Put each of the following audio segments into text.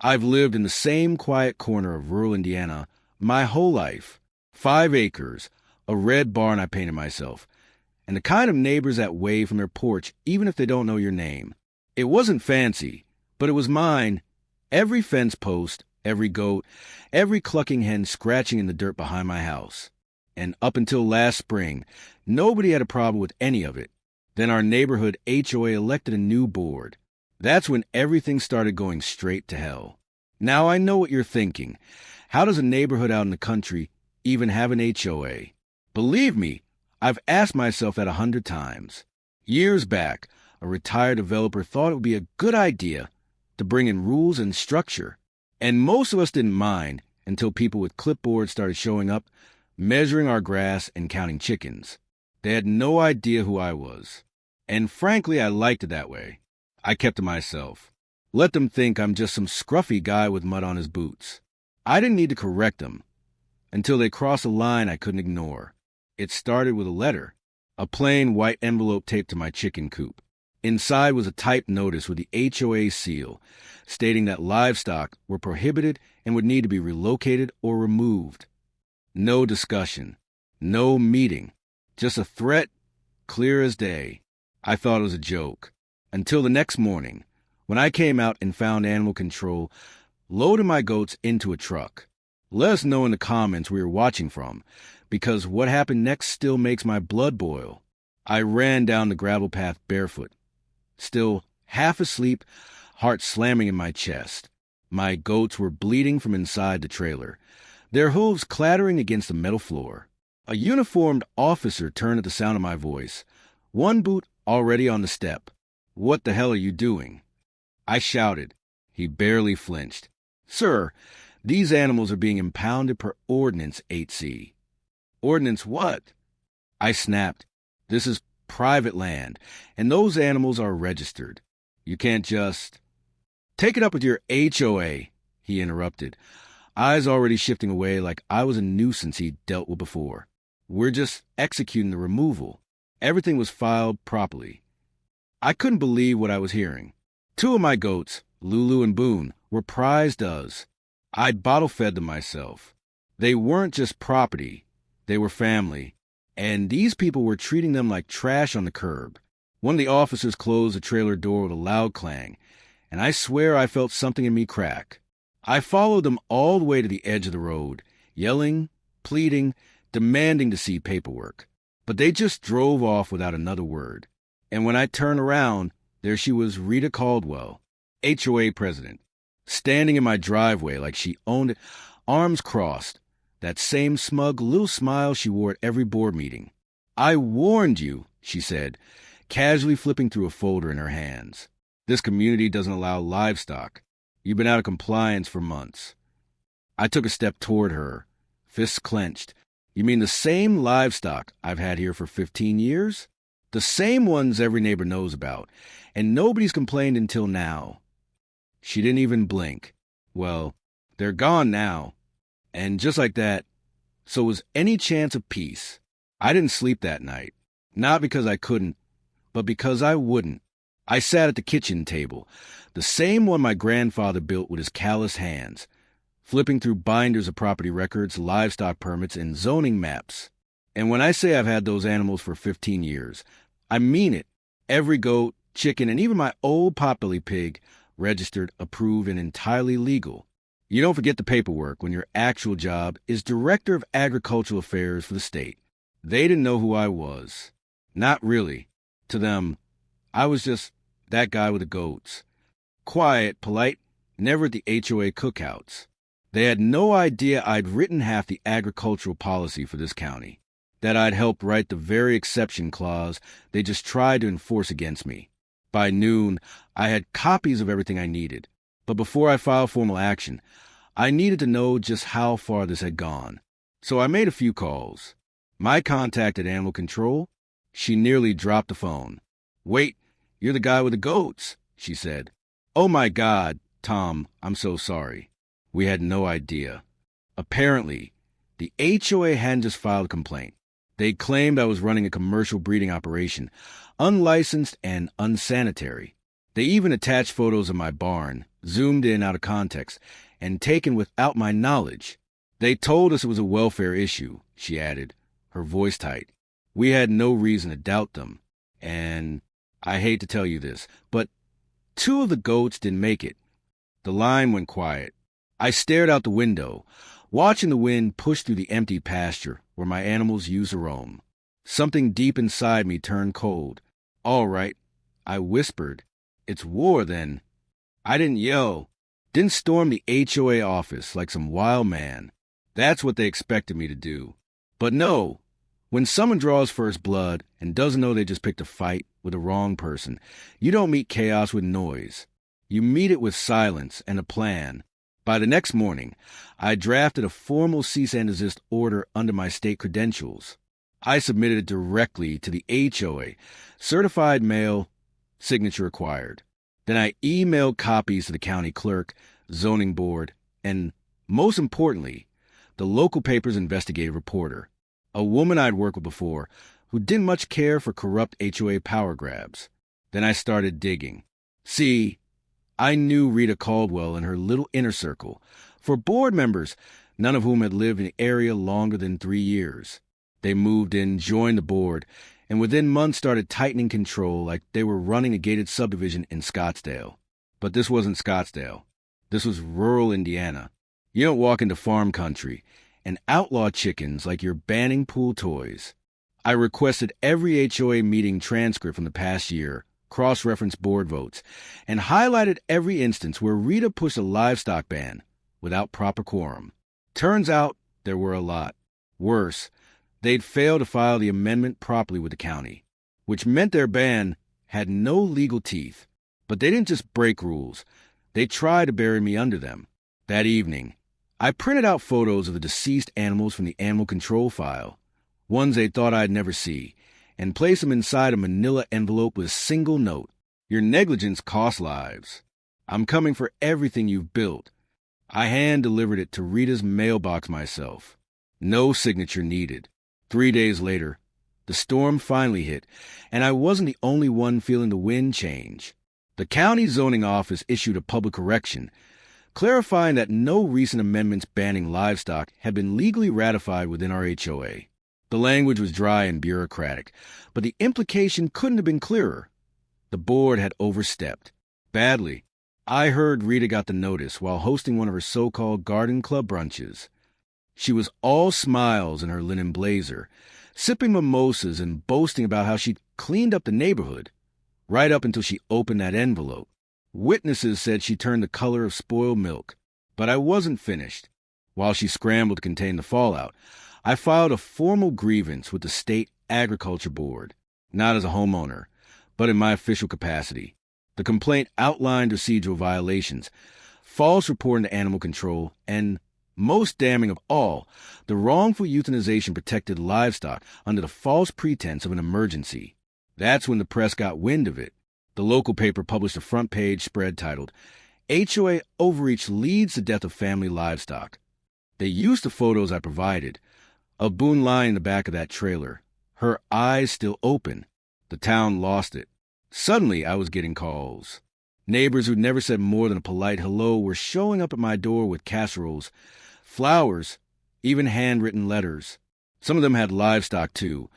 I've lived in the same quiet corner of rural Indiana my whole life. 5 acres, a red barn I painted myself, and the kind of neighbors that wave from their porch even if they don't know your name. It wasn't fancy, but it was mine. Every fence post, every goat, every clucking hen scratching in the dirt behind my house. And up until last spring, nobody had a problem with any of it. Then our neighborhood HOA elected a new board. That's when everything started going straight to hell. Now I know what you're thinking. How does a neighborhood out in the country even have an HOA? Believe me, I've asked myself that 100 times. Years back, a retired developer thought it would be a good idea to bring in rules and structure. And most of us didn't mind until people with clipboards started showing up, measuring our grass and counting chickens. They had no idea who I was. And frankly, I liked it that way. I kept to myself. Let them think I'm just some scruffy guy with mud on his boots. I didn't need to correct them until they crossed a line I couldn't ignore. It started with a letter, a plain white envelope taped to my chicken coop. Inside was a typed notice with the HOA seal, stating that livestock were prohibited and would need to be relocated or removed. No discussion, no meeting, just a threat, clear as day. I thought it was a joke. Until the next morning, when I came out and found animal control loading my goats into a truck. Let us know in the comments where you're watching from, because what happened next still makes my blood boil. I ran down the gravel path barefoot, still half asleep, heart slamming in my chest. My goats were bleeding from inside the trailer, their hooves clattering against the metal floor. A uniformed officer turned at the sound of my voice, one boot already on the step. "What the hell are you doing?" I shouted. He barely flinched. "Sir, these animals are being impounded per Ordinance 8C. "Ordinance what?" I snapped. "This is private land, and those animals are registered. You can't just—" "Take it up with your HOA," he interrupted, eyes already shifting away like I was a nuisance he'd dealt with before. "We're just executing the removal. Everything was filed properly." I couldn't believe what I was hearing. 2 of my goats, Lulu and Boone, were prize does. I'd bottle-fed them myself. They weren't just property. They were family. And these people were treating them like trash on the curb. One of the officers closed the trailer door with a loud clang, and I swear I felt something in me crack. I followed them all the way to the edge of the road, yelling, pleading, demanding to see paperwork. But they just drove off without another word. And when I turned around, there she was, Rita Caldwell, HOA president, standing in my driveway like she owned it, arms crossed, that same smug little smile she wore at every board meeting. "I warned you," she said, casually flipping through a folder in her hands. "This community doesn't allow livestock. You've been out of compliance for months." I took a step toward her, fists clenched. "You mean the same livestock I've had here for 15 years? The same ones every neighbor knows about, and nobody's complained until now." She didn't even blink. "Well, they're gone now." And just like that, so was any chance of peace. I didn't sleep that night. Not because I couldn't, but because I wouldn't. I sat at the kitchen table, the same one my grandfather built with his calloused hands, flipping through binders of property records, livestock permits, and zoning maps. And when I say I've had those animals for 15 years, I mean it. Every goat, chicken, and even my old potbelly pig, registered, approved, and entirely legal. You don't forget the paperwork when your actual job is Director of Agricultural Affairs for the state. They didn't know who I was. Not really. To them, I was just that guy with the goats. Quiet, polite, never at the HOA cookouts. They had no idea I'd written half the agricultural policy for this county, that I'd helped write the very exception clause they just tried to enforce against me. By noon, I had copies of everything I needed, but before I filed formal action, I needed to know just how far this had gone. So I made a few calls. My contact at Animal Control, she nearly dropped the phone. "Wait, you're the guy with the goats," she said. "Oh my God, Tom, I'm so sorry. We had no idea." Apparently, the HOA hadn't just filed a complaint. They claimed I was running a commercial breeding operation, unlicensed and unsanitary. They even attached photos of my barn, zoomed in out of context, and taken without my knowledge. They told us it was a welfare issue, she added, her voice tight. We had no reason to doubt them. And I hate to tell you this, but 2 of the goats didn't make it. The line went quiet. I stared out the window, watching the wind push through the empty pasture where my animals used to roam. Something deep inside me turned cold. All right, I whispered. It's war, then. I didn't yell. Didn't storm the HOA office like some wild man. That's what they expected me to do. But no, when someone draws first blood and doesn't know they just picked a fight with the wrong person, you don't meet chaos with noise. You meet it with silence and a plan. By the next morning, I drafted a formal cease and desist order under my state credentials. I submitted it directly to the HOA, certified mail, signature required. Then I emailed copies to the county clerk, zoning board, and, most importantly, the local paper's investigative reporter, a woman I'd worked with before who didn't much care for corrupt HOA power grabs. Then I started digging. See, I knew Rita Caldwell and her little inner circle, for board members, none of whom had lived in the area longer than 3 years. They moved in, joined the board, and within months started tightening control like they were running a gated subdivision in Scottsdale. But this wasn't Scottsdale. This was rural Indiana. You don't walk into farm country and outlaw chickens like you're banning pool toys. I requested every HOA meeting transcript from the past year, cross-referenced board votes, and highlighted every instance where Rita pushed a livestock ban without proper quorum. Turns out there were a lot. Worse, they'd failed to file the amendment properly with the county, which meant their ban had no legal teeth. But they didn't just break rules. They tried to bury me under them. That evening, I printed out photos of the deceased animals from the animal control file, ones they thought I'd never see, and placed them inside a manila envelope with a single note. Your negligence cost lives. I'm coming for everything you've built. I hand-delivered it to Rita's mailbox myself. No signature needed. 3 days later, the storm finally hit, and I wasn't the only one feeling the wind change. The county zoning office issued a public correction, clarifying that no recent amendments banning livestock had been legally ratified within our HOA. The language was dry and bureaucratic, but the implication couldn't have been clearer. The board had overstepped. Badly. I heard Rita got the notice while hosting one of her so-called garden club brunches. She was all smiles in her linen blazer, sipping mimosas and boasting about how she'd cleaned up the neighborhood, right up until she opened that envelope. Witnesses said she turned the color of spoiled milk, but I wasn't finished. While she scrambled to contain the fallout, I filed a formal grievance with the State Agriculture Board, not as a homeowner, but in my official capacity. The complaint outlined procedural violations, false reporting to animal control, and, most damning of all, the wrongful euthanization protected livestock under the false pretense of an emergency. That's when the press got wind of it. The local paper published a front-page spread titled, HOA Overreach Leads to Death of Family Livestock. They used the photos I provided, of Boone lying in the back of that trailer, her eyes still open. The town lost it. Suddenly, I was getting calls. Neighbors who'd never said more than a polite hello were showing up at my door with casseroles, flowers, even handwritten letters. Some of them had livestock, too,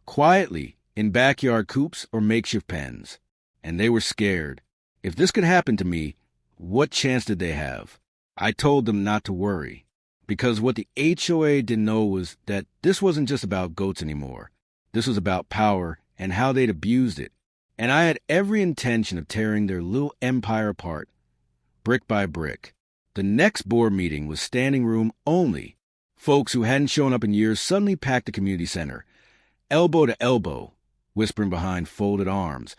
quietly, in backyard coops or makeshift pens. And they were scared. If this could happen to me, what chance did they have? I told them not to worry, because what the HOA didn't know was that this wasn't just about goats anymore. This was about power and how they'd abused it. And I had every intention of tearing their little empire apart, brick by brick. The next board meeting was standing room only. Folks who hadn't shown up in years suddenly packed the community center, elbow to elbow, whispering behind folded arms,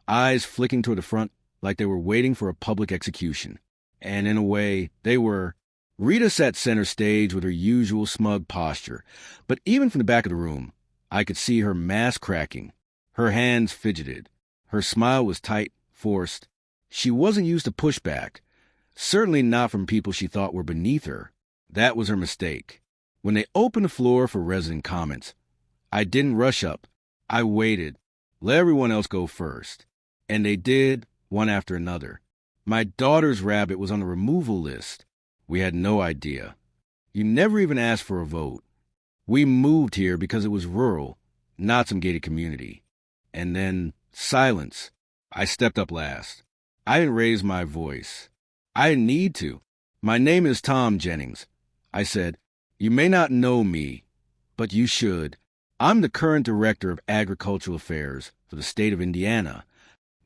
eyes flicking toward the front like they were waiting for a public execution. And in a way, they were. Rita sat center stage with her usual smug posture, but even from the back of the room, I could see her mask cracking. Her hands fidgeted. Her smile was tight, forced. She wasn't used to pushback, certainly not from people she thought were beneath her. That was her mistake. When they opened the floor for resident comments, I didn't rush up. I waited. Let everyone else go first. And they did one after another. My daughter's rabbit was on the removal list. We had no idea. You never even asked for a vote. We moved here because it was rural, not some gated community. And then silence. I stepped up last. I didn't raise my voice. I didn't need to. My name is Tom Jennings. I said, you may not know me, but you should. I'm the current director of agricultural affairs for the state of Indiana.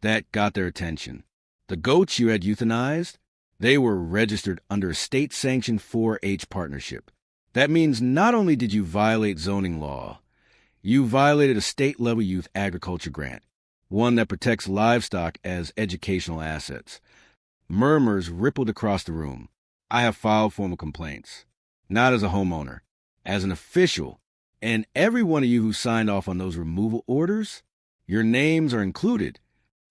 That got their attention. The goats you had euthanized, they were registered under a state-sanctioned 4-H partnership. That means not only did you violate zoning law, you violated a state-level youth agriculture grant, one that protects livestock as educational assets. Murmurs rippled across the room. I have filed formal complaints, not as a homeowner, as an official, and every one of you who signed off on those removal orders, your names are included.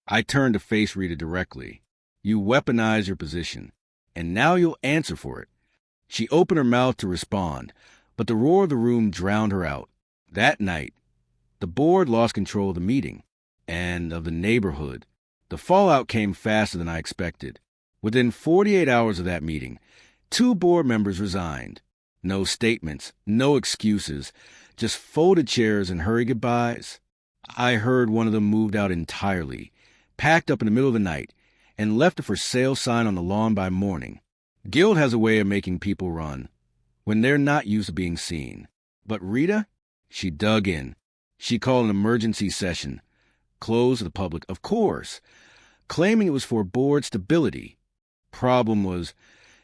I turned to face Rita directly. You weaponized your position, and now you'll answer for it. She opened her mouth to respond, but the roar of the room drowned her out. That night, the board lost control of the meeting and of the neighborhood. The fallout came faster than I expected. Within 48 hours of that meeting, 2 board members resigned. No statements, no excuses, just folded chairs and hurried goodbyes. I heard one of them moved out entirely, packed up in the middle of the night, and left a for sale sign on the lawn by morning. Guilt has a way of making people run when they're not used to being seen. But Rita, she dug in. She called an emergency session, closed to the public, of course, claiming it was for board stability. Problem was,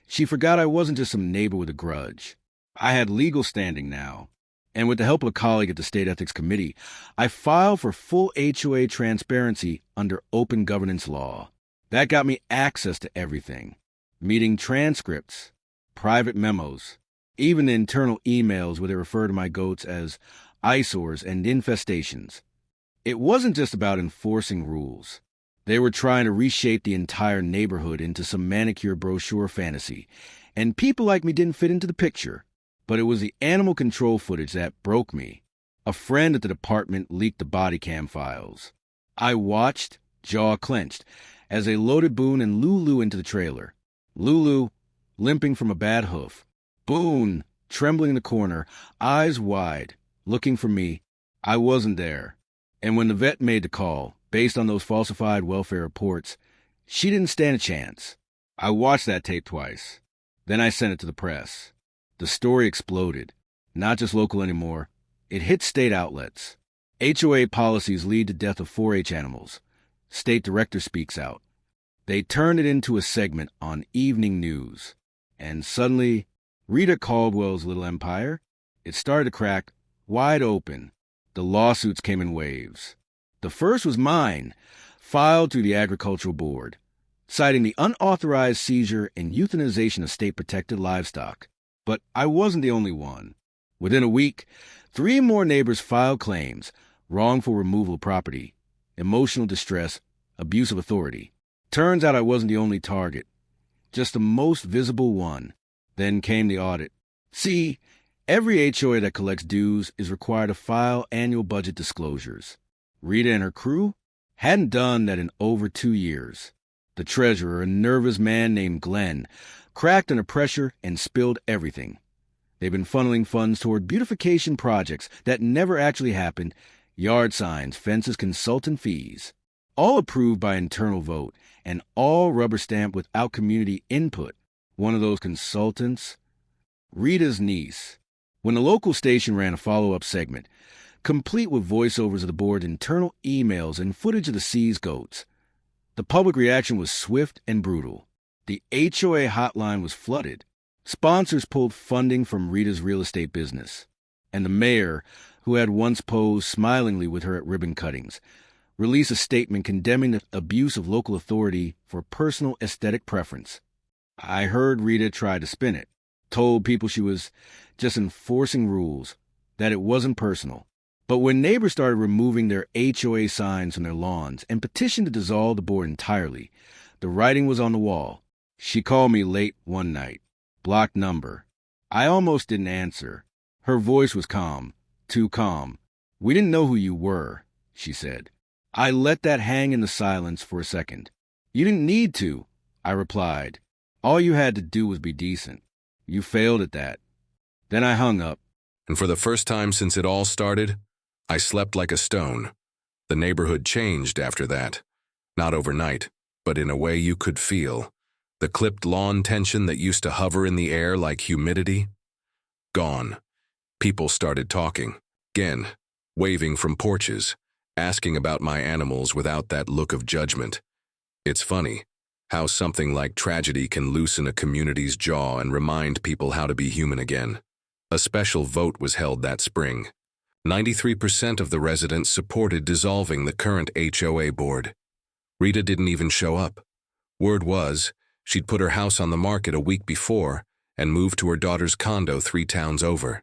she forgot I wasn't just some neighbor with a grudge. I had legal standing now, and with the help of a colleague at the State Ethics Committee, I filed for full HOA transparency under open governance law. That got me access to everything. Meeting transcripts, private memos, even the internal emails where they refer to my goats as eyesores and infestations. It wasn't just about enforcing rules. They were trying to reshape the entire neighborhood into some manicure brochure fantasy, and people like me didn't fit into the picture. But it was the animal control footage that broke me. A friend at the department leaked the body cam files. I watched, jaw clenched, as they loaded Boone and Lulu into the trailer. Lulu, limping from a bad hoof. Boone, trembling in the corner, eyes wide, looking for me. I wasn't there. And when the vet made the call, based on those falsified welfare reports, she didn't stand a chance. I watched that tape twice. Then I sent it to the press. The story exploded. Not just local anymore. It hit state outlets. HOA policies lead to death of 4-H animals. State director speaks out. They turned it into a segment on evening news. And suddenly, Rita Caldwell's little empire, it started to crack wide open. The lawsuits came in waves. The first was mine, filed through the Agricultural Board, citing the unauthorized seizure and euthanization of state-protected livestock. But I wasn't the only one. Within a week, 3 more neighbors filed claims: wrongful removal of property, emotional distress, abuse of authority. Turns out I wasn't the only target, just the most visible one. Then came the audit. See, every HOA that collects dues is required to file annual budget disclosures. Rita and her crew hadn't done that in over 2 years. The treasurer, a nervous man named Glenn, cracked under pressure and spilled everything. They've been funneling funds toward beautification projects that never actually happened, yard signs, fences, consultant fees, all approved by internal vote, and all rubber-stamped without community input. One of those consultants, Rita's niece. When the local station ran a follow-up segment, complete with voiceovers of the board's internal emails and footage of the seized goats, the public reaction was swift and brutal. The HOA hotline was flooded. Sponsors pulled funding from Rita's real estate business. And the mayor, who had once posed smilingly with her at ribbon cuttings, released a statement condemning the abuse of local authority for personal aesthetic preference. I heard Rita try to spin it, told people she was just enforcing rules, that it wasn't personal. But when neighbors started removing their HOA signs from their lawns and petitioned to dissolve the board entirely, the writing was on the wall. She called me late one night. Blocked number. I almost didn't answer. Her voice was calm, too calm. "We didn't know who you were," she said. I let that hang in the silence for a second. You didn't need to, I replied. All you had to do was be decent. You failed at that. Then I hung up. And for the first time since it all started, I slept like a stone. The neighborhood changed after that. Not overnight, but in a way you could feel. The clipped lawn tension that used to hover in the air like humidity? Gone. People started talking. Again, waving from porches, asking about my animals without that look of judgment. It's funny how something like tragedy can loosen a community's jaw and remind people how to be human again. A special vote was held that spring. 93% of the residents supported dissolving the current HOA board. Rita didn't even show up. Word was, she'd put her house on the market a week before and moved to her daughter's condo 3 towns over.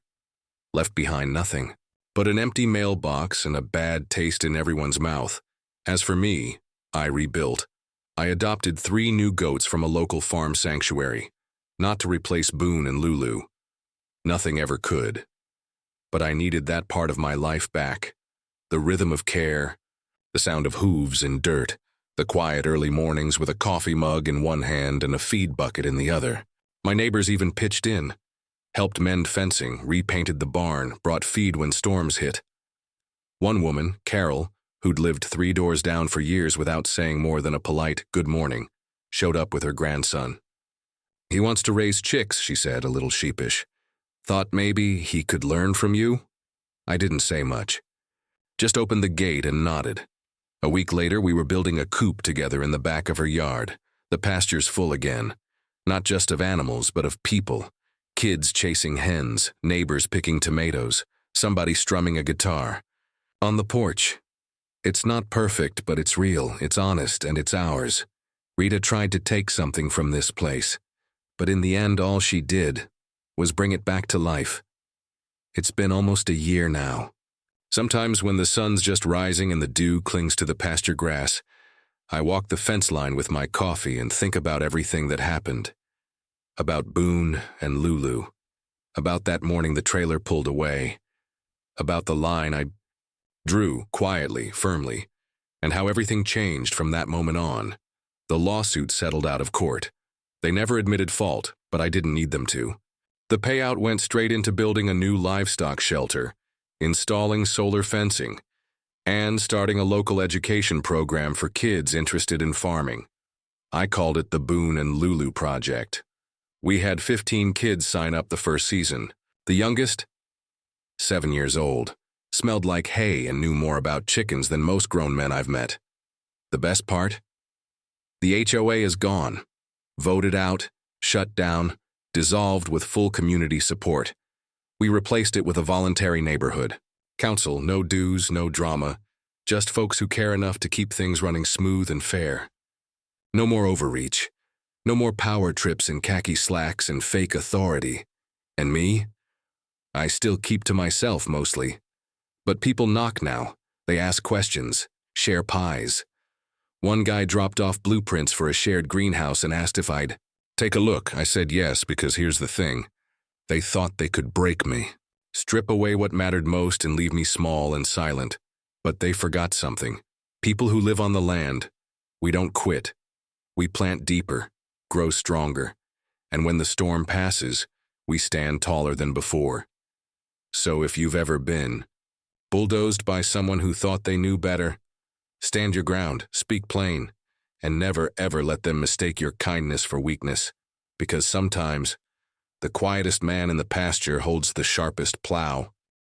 Left behind nothing but an empty mailbox and a bad taste in everyone's mouth. As for me, I rebuilt. I adopted 3 new goats from a local farm sanctuary, not to replace Boone and Lulu. Nothing ever could. But I needed that part of my life back. The rhythm of care, the sound of hooves in dirt, the quiet early mornings with a coffee mug in one hand and a feed bucket in the other. My neighbors even pitched in, helped mend fencing, repainted the barn, brought feed when storms hit. One woman, Carol, who'd lived 3 doors down for years without saying more than a polite good morning, showed up with her grandson. He wants to raise chicks, she said, a little sheepish. Thought maybe he could learn from you? I didn't say much. Just opened the gate and nodded. A week later, we were building a coop together in the back of her yard. The pasture's full again. Not just of animals, but of people. Kids chasing hens, neighbors picking tomatoes, somebody strumming a guitar. On the porch. It's not perfect, but it's real, it's honest, and it's ours. Rita tried to take something from this place, but in the end all she did was bring it back to life. It's been almost a year now. Sometimes when the sun's just rising and the dew clings to the pasture grass, I walk the fence line with my coffee and think about everything that happened. About Boone and Lulu. About that morning the trailer pulled away. About the line I drew quietly, firmly, and how everything changed from that moment on. The lawsuit settled out of court. They never admitted fault, but I didn't need them to. The payout went straight into building a new livestock shelter, installing solar fencing, and starting a local education program for kids interested in farming. I called it the Boone and Lulu Project. We had 15 kids sign up the first season. The youngest, 7 years old, smelled like hay and knew more about chickens than most grown men I've met. The best part? The HOA is gone. Voted out, shut down, dissolved with full community support. We replaced it with a voluntary neighborhood. Council, no dues, no drama, just folks who care enough to keep things running smooth and fair. No more overreach. No more power trips in khaki slacks and fake authority. And me? I still keep to myself mostly. But people knock now. They ask questions, share pies. One guy dropped off blueprints for a shared greenhouse and asked if I'd take a look. I said yes, because here's the thing. They thought they could break me, strip away what mattered most and leave me small and silent. But they forgot something. People who live on the land, we don't quit. We plant deeper, grow stronger, and when the storm passes, we stand taller than before. So if you've ever been bulldozed by someone who thought they knew better, stand your ground, speak plain, and never ever let them mistake your kindness for weakness, because sometimes the quietest man in the pasture holds the sharpest plow.